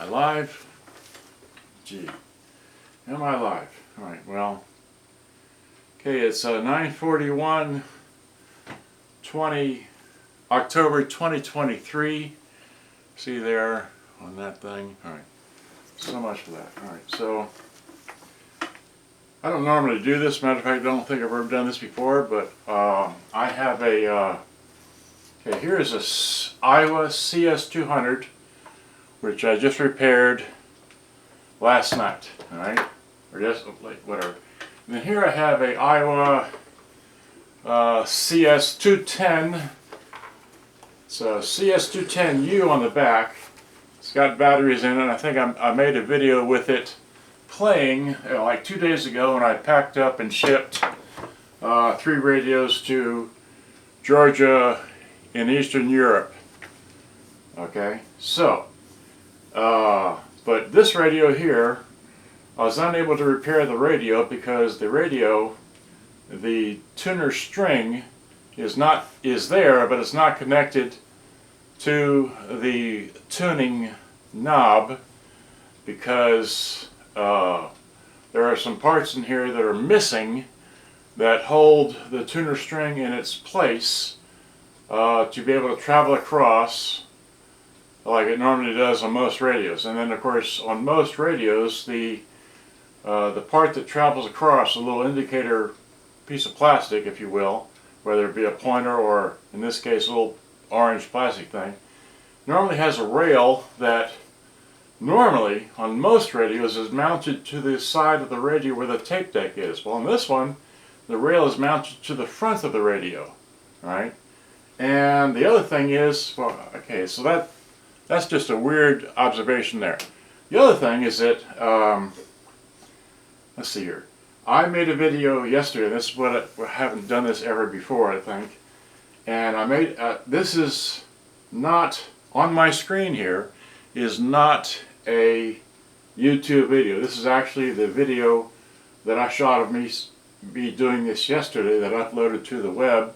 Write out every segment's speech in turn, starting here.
I live? Gee. Am I live? Alright, well. Okay, it's 9/41/20 October 2023. See there on that thing? Alright. So much for that. Alright, so I don't normally do this. Matter of fact, I don't think I've ever done this before, but I have a okay, here's a Aiwa CS-200, which I just repaired last night, alright? Or just, like, whatever. And then here I have a Aiwa CS-210. It's a CS-200U on the back. It's got batteries in it. I think I made a video with it playing like 2 days ago when I packed up and shipped 3 radios to Georgia in Eastern Europe. Okay, so but this radio here, I was unable to repair the radio because the radio, the tuner string is there, but it's not connected to the tuning knob because there are some parts in here that are missing that hold the tuner string in its place to be able to travel across like it normally does on most radios. And then of course on most radios the part that travels across, a little indicator piece of plastic, if you will, whether it be a pointer or in this case a little orange plastic thing, normally has a rail that normally on most radios is mounted to the side of the radio where the tape deck is. Well, on this one the rail is mounted to the front of the radio, right? And the other thing is, well, okay, so that's just a weird observation there. The other thing is that, let's see here. I made a video yesterday. This is what I haven't done this ever before, I think. And I made, this is not, on my screen here, is not a YouTube video. This is actually the video that I shot of me doing this yesterday that I uploaded to the web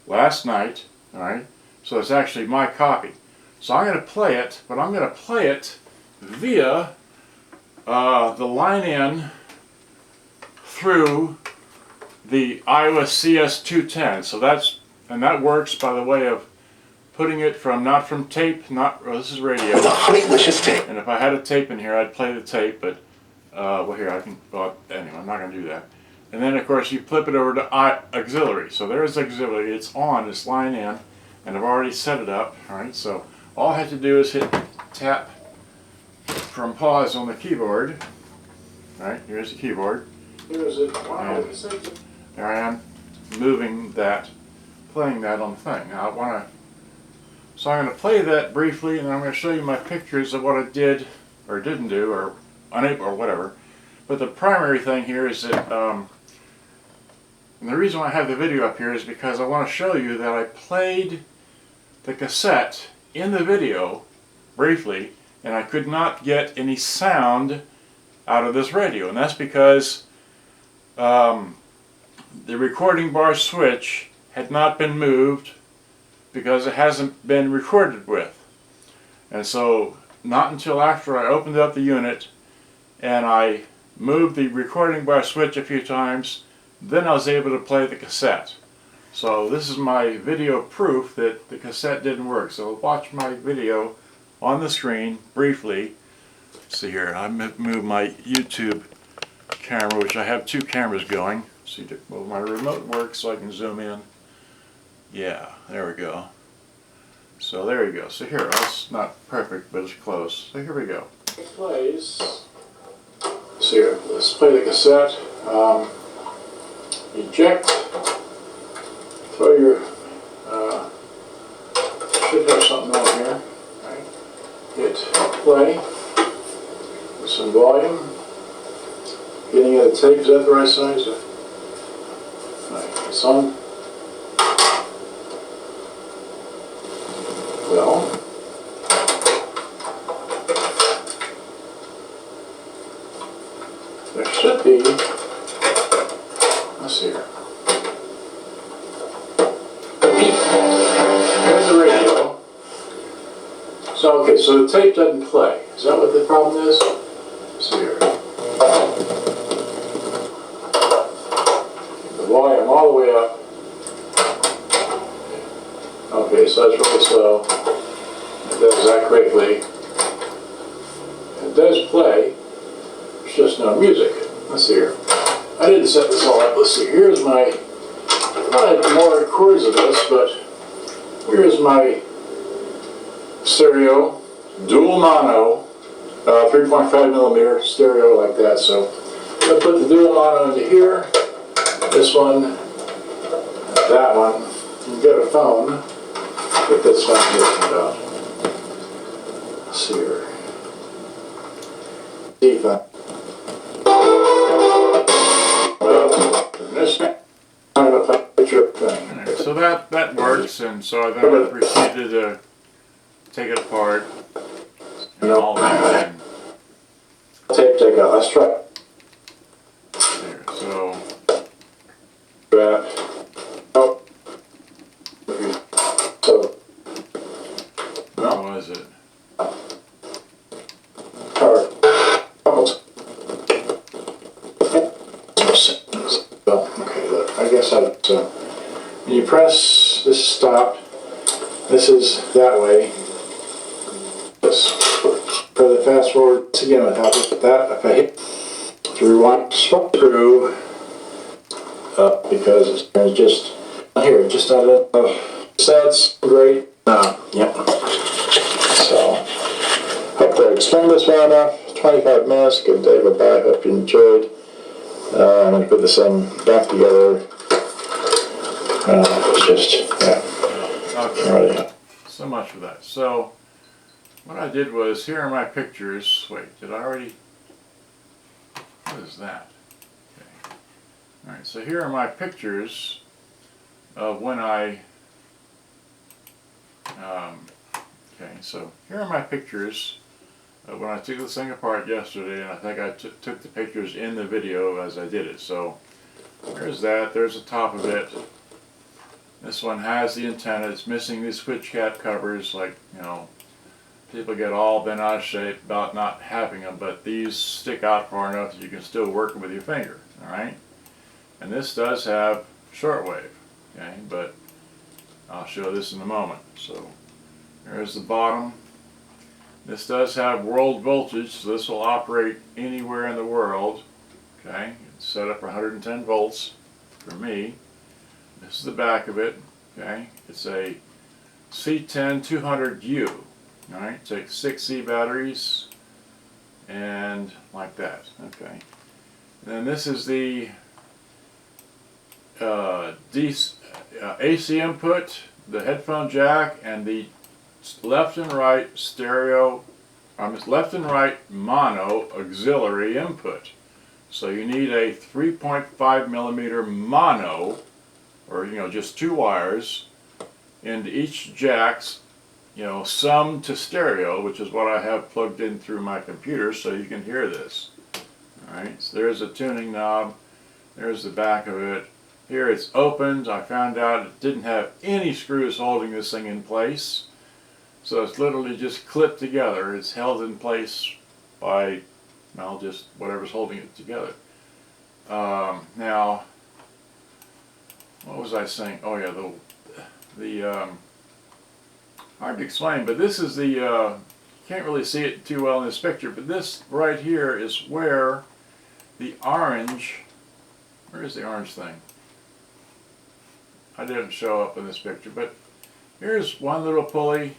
last night. Alright, so it's actually my copy. So I'm going to play it, but I'm going to play it via the line-in through the Aiwa CS-210. So that works by the way of putting it from, not from tape, well, this is radio. The honeylicious tape. And if I had a tape in here, I'd play the tape, but well, here I can. Well, anyway, I'm not going to do that. And then of course you flip it over to auxiliary. So there's auxiliary. It's on. It's line in, and I've already set it up. All right. So all I have to do is hit tap from pause on the keyboard. All right. Here's the keyboard. Here's it. Wow. There I am, moving that, playing that on the thing. Now I want to. So I'm going to play that briefly, and I'm going to show you my pictures of what I did or didn't do, or unable, or whatever. But the primary thing here is that, and the reason why I have the video up here is because I want to show you that I played the cassette in the video briefly, and I could not get any sound out of this radio. And that's because the recording bar switch had not been moved because it hasn't been recorded with. And so not until after I opened up the unit and I moved the recording bar switch a few times, then I was able to play the cassette. So this is my video proof that the cassette didn't work. So watch my video on the screen briefly. See here, I moved my YouTube camera, which I have 2 cameras going. See, well, my remote works so I can zoom in. Yeah, there we go. So there you go. So here, that's not perfect, but it's close. So here we go. It plays. See here, let's play the cassette. Eject. Throw your, should have something on here. Right. Hit play. With some volume. Getting at the tape, is that the right size? Right, it's on. Well, there should be, let's see here. Here's the radio. So, okay, so the tape doesn't play. Is that what the problem is? Let's see here. The volume all the way up. Okay, so that's really slow. It does that quickly. It does play. There's just no music. Let's see here. I didn't set this all up. Let's see. Here's my, I had more chords of this, but here's my stereo, dual mono, 3.5 millimeter stereo like that. So I put the dual mono into here. This one, that one. You get a phone. Get this one here about. Let's see here. D5. So that works, and so then I proceeded to take it apart and all that. And tape take out. Let's try. There, so. Oh. So. Where was it? Okay, look, I guess when you press, this is stop, this is that way. This, for the fast forward, again without that, if I hit to rewind, swap through, because it's just, here, just out of sets, great. Yep. So, hope I explained this well enough. 25 minutes, good day, bye-bye, hope you enjoyed. I'm going to put this back together. Just, yeah. Okay. So much for that. So, what I did was, here are my pictures. Wait, did I already? What is that? Okay. Alright, so here are my pictures of when I. Okay, so here are my pictures when I took this thing apart yesterday, and I think I took the pictures in the video as I did it. So there's that, there's the top of it. This one has the antenna, it's missing these switch cap covers, like, you know, people get all bent out of shape about not having them, but these stick out far enough that you can still work with your finger, alright? And this does have shortwave, okay, but I'll show this in a moment. So there's the bottom. This does have world voltage, so this will operate anywhere in the world. Okay, it's set up for 110 volts for me. This is the back of it. Okay, it's a CS-200U. All right, takes 6C batteries and like that. Okay, and then this is the AC input, the headphone jack, and the left and right stereo, left and right mono auxiliary input. So you need a 3.5 millimeter mono, or just 2 wires into each jack's, sum to stereo, which is what I have plugged in through my computer so you can hear this. Alright, so there's a tuning knob, there's the back of it. Here it's opened. I found out it didn't have any screws holding this thing in place. So it's literally just clipped together. It's held in place by, well, just whatever's holding it together. Now, what was I saying? Oh yeah, the hard to explain, but this is the, you can't really see it too well in this picture, but this right here is where the orange, where is the orange thing? I didn't show up in this picture, but here's one little pulley.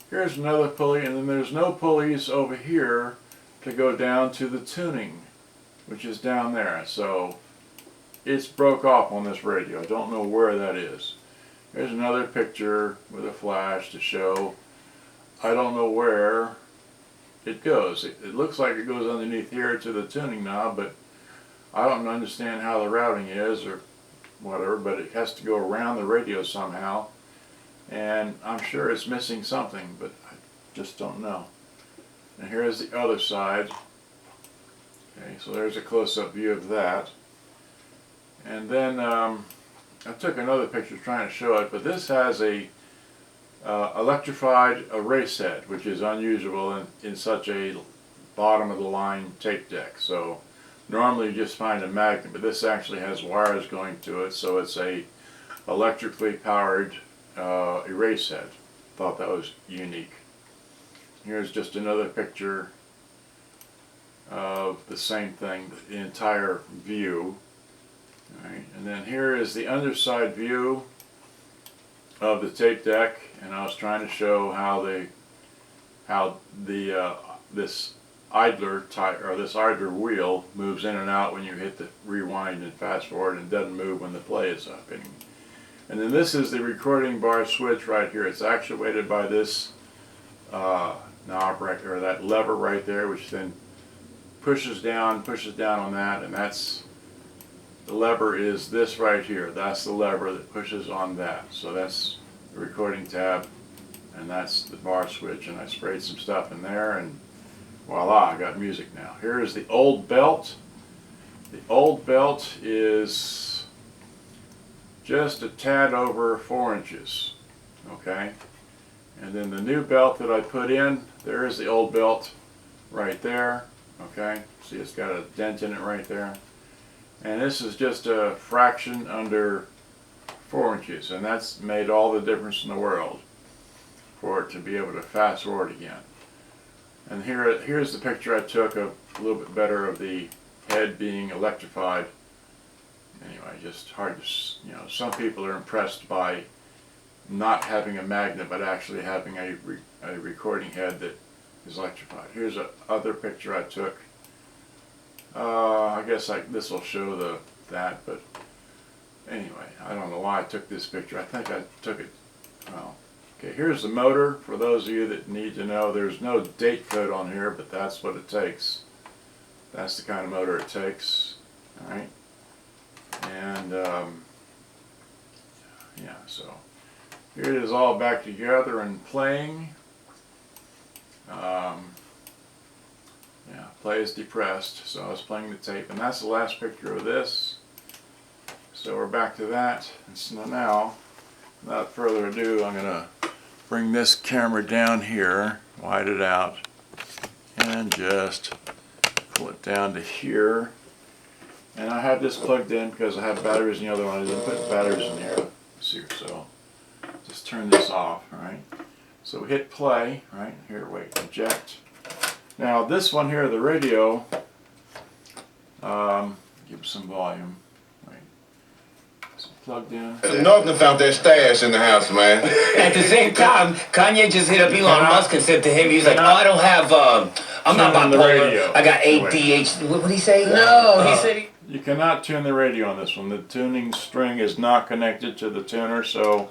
Here's another pulley, and then there's no pulleys over here to go down to the tuning, which is down there. So it's broke off on this radio. I don't know where that is. Here's another picture with a flash to show. I don't know where it goes. It looks like it goes underneath here to the tuning knob, but I don't understand how the routing is or whatever, but it has to go around the radio somehow. And I'm sure it's missing something, but I just don't know. And here's the other side. Okay, so there's a close-up view of that. And then I took another picture trying to show it, but this has a electrified erase head, which is unusual in such a bottom of the line tape deck. So normally you just find a magnet, but this actually has wires going to it, so it's a electrically powered erase head. Thought that was unique. Here's just another picture of the same thing, the entire view. All right, and then here is the underside view of the tape deck, and I was trying to show how this idler wheel moves in and out when you hit the rewind and fast forward, and doesn't move when the play is up. And then this is the recording bar switch right here. It's actuated by this knob right, or that lever right there, which then pushes down on that, and that's the lever is this right here. That's the lever that pushes on that. So that's the recording tab, and that's the bar switch. And I sprayed some stuff in there, and voila, I got music now. Here is the old belt. The old belt is just a tad over 4 inches. Okay, and then the new belt that I put in, there is the old belt right there. Okay, see, it's got a dent in it right there. And this is just a fraction under 4 inches, and that's made all the difference in the world for it to be able to fast forward again. And here's the picture I took of a little bit better of the head being electrified. Anyway, just hard to, you know, some people are impressed by not having a magnet but actually having a recording head that is electrified. Here's another picture I took. I guess this will show that, but anyway, I don't know why I took this picture. I think I took it, well, okay, here's the motor. For those of you that need to know, there's no date code on here, but that's what it takes. That's the kind of motor it takes, alright? And, yeah, so here it is all back together and playing. Yeah, play is depressed, so I was playing the tape, and that's the last picture of this. So we're back to that, and so now, without further ado, I'm going to bring this camera down here, wide it out, and just pull it down to here. And I have this plugged in because I have batteries in the other one. I didn't put batteries in here. See, so just turn this off, alright? So we hit play, right? Here, wait, eject. Now this one here, the radio, give some volume. Wait, it's plugged in. Norton found their stash in the house, man. At the same time, Kanye just hit up Elon Musk and said to him, he's like, oh, I don't have, I'm not bipolar. I got ADHD. What did he say? No, he said you cannot tune the radio on this one. The tuning string is not connected to the tuner, so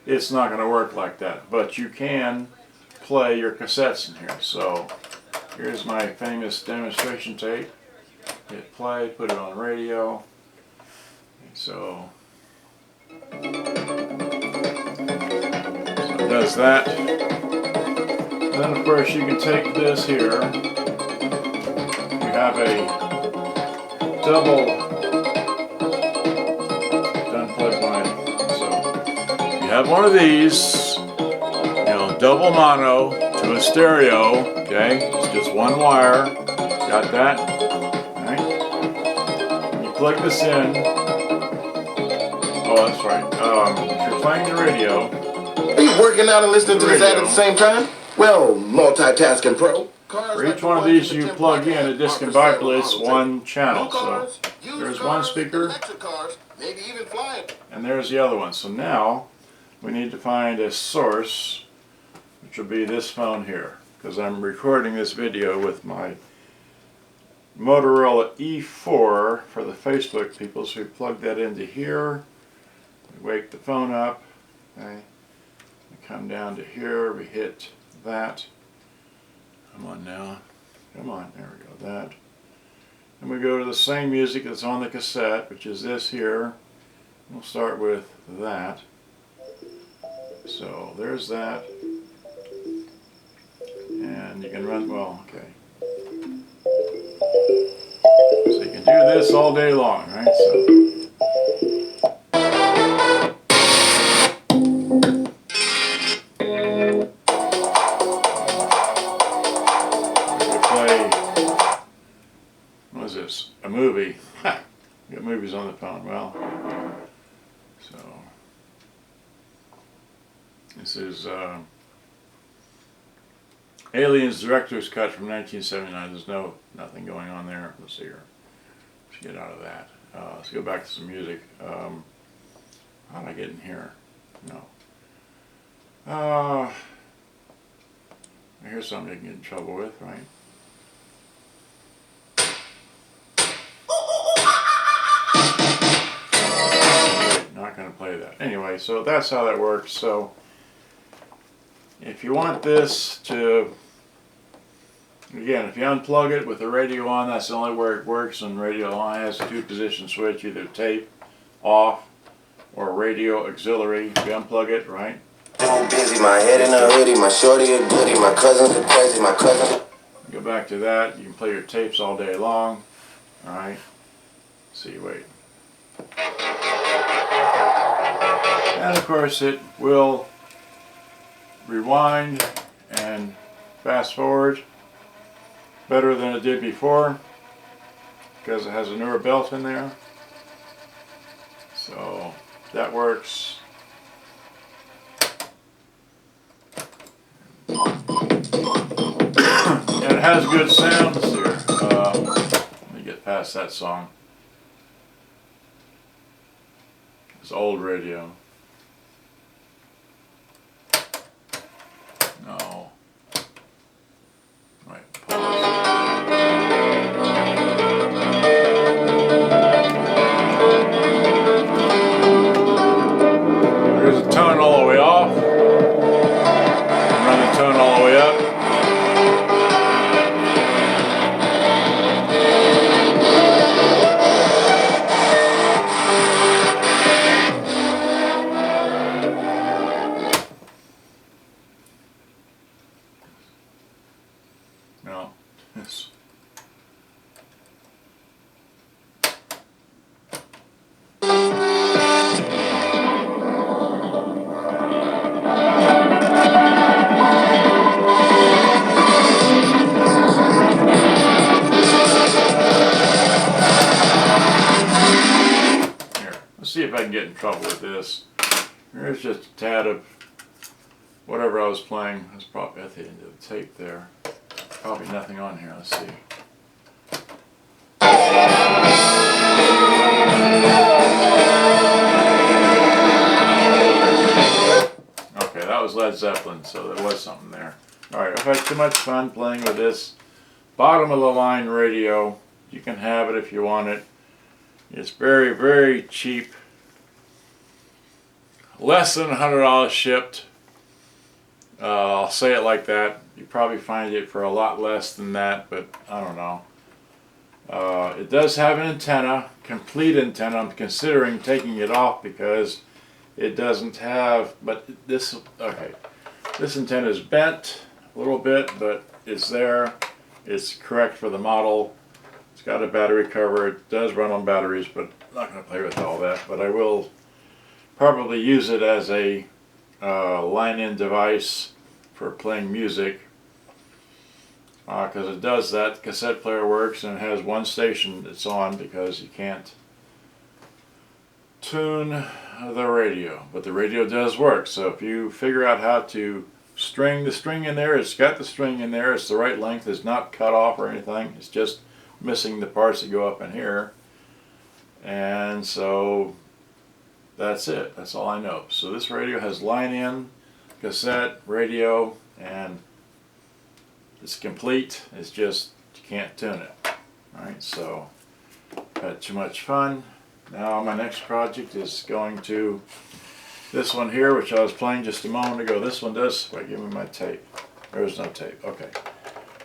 it's not going to work like that. But you can play your cassettes in here. So here's my famous demonstration tape. Hit play, put it on radio. So it does that. Then of course you can take this here. You have a double, unplug mine. So you have one of these, you know, double mono to a stereo. Okay, it's just one wire. Got that? Alright. You plug this in. Oh, that's right. If you're playing the radio. Are you working out and listening to this ad at the same time? Well, multitasking pro. For each one of these you plug in, it discombobulates one channel. So there's one speaker, and there's the other one. So now we need to find a source, which will be this phone here, because I'm recording this video with my Motorola E4 for the Facebook people. So we plug that into here, we wake the phone up, okay. We come down to here, we hit that. Come on now. Come on. There we go. That. And we go to the same music that's on the cassette, which is this here. We'll start with that. So there's that. And you can run, well, okay. So you can do this all day long, right? So. movies on the phone. Well, so this is Aliens Director's Cut from 1979. There's nothing going on there. Let's see here. Let's get out of that. Let's go back to some music. How did I get in here? No. Here's something you can get in trouble with, right? Not going to play that. Anyway, so that's how that works. So if you want this to, again, if you unplug it with the radio on, that's the only where it works. And radio on has a 2-position switch, either tape off or radio auxiliary. If you unplug it, right? I'm busy, my head in a hoodie, my shorty a goodie, my cousins are crazy, my cousins. Go back to that. You can play your tapes all day long. All right. See, wait. And of course it will rewind and fast forward better than it did before because it has a newer belt in there. So that works. And it has good sounds here. Let me get past that song. It's old radio. No. Right. There's a tone all the way off. Run the tone all the way up. No. Yes. Let's see if I can get in trouble with this. Here's just a tad of whatever I was playing. That's probably at the end of the tape there. Probably nothing on here. Let's see. Okay, that was Led Zeppelin, so there was something there. Alright, I've had too much fun playing with this bottom of the line radio. You can have it if you want it. It's very, very cheap. Less than $100 shipped. I'll say it like that. You probably find it for a lot less than that, but I don't know. It does have an antenna, complete antenna. I'm considering taking it off because it doesn't have, but this, okay. This antenna is bent a little bit, but it's there. It's correct for the model. It's got a battery cover. It does run on batteries, but I'm not going to play with all that. But I will probably use it as a line-in device for playing music because it does that. The cassette player works and it has one station it's on because you can't tune the radio, but the radio does work. So if you figure out how to string the string in there, it's got the string in there, it's the right length, it's not cut off or anything, it's just missing the parts that go up in here. And so that's it. That's all I know. So this radio has line-in, cassette, radio, and it's complete. It's just you can't tune it. Alright, so had too much fun. Now my next project is going to this one here, which I was playing just a moment ago. This one does, wait, give me my tape. There's no tape. Okay.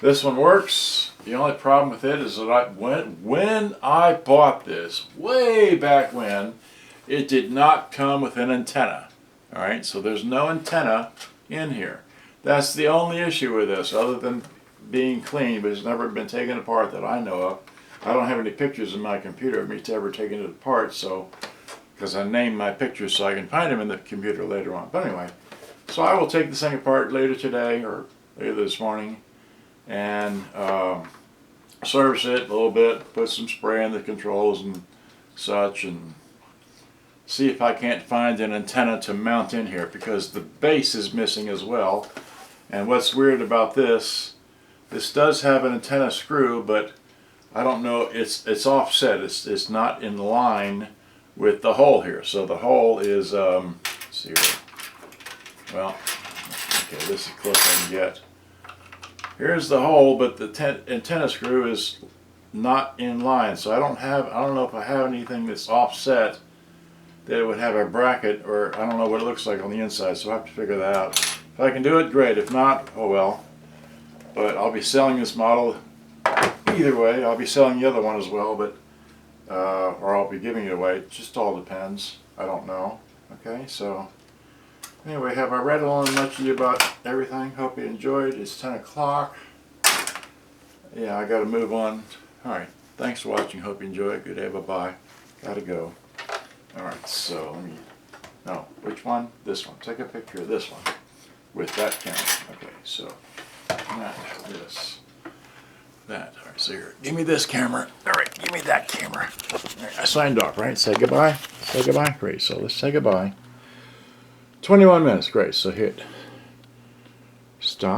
This one works. The only problem with it is that when I bought this, way back when, it did not come with an antenna. Alright, so there's no antenna in here. That's the only issue with this, other than being clean, but it's never been taken apart that I know of. I don't have any pictures in my computer of me ever taking it apart, so, because I named my pictures so I can find them in the computer later on. But anyway, so I will take this thing apart later today, or later this morning, and service it a little bit, put some spray in the controls, and such, and see if I can't find an antenna to mount in here, because the base is missing as well. And what's weird about this does have an antenna screw, but I don't know, it's offset. It's not in line with the hole here. So the hole is, let's see here. Well, okay, this is as close as I can get. Here's the hole, but the antenna screw is not in line. So I don't know if I have anything that's offset that it would have a bracket, or I don't know what it looks like on the inside. So I have to figure that out. If I can do it, great. If not, oh well. But I'll be selling this model either way. I'll be selling the other one as well, but or I'll be giving it away. It just all depends. I don't know. Okay, so anyway, have I read on much to you about everything? Hope you enjoyed. It's 10 o'clock. Yeah, I got to move on. All right, thanks for watching. Hope you enjoy it. Good day. Bye-bye. Gotta go. All right, so let me. No, which one? This one. Take a picture of this one with that camera. Okay, so. That, this, that. All right, so here, give me this camera. All right, give me that camera. All right, I signed off, right? Say goodbye. Say goodbye. Great. So let's say goodbye. 21 minutes. Great. So hit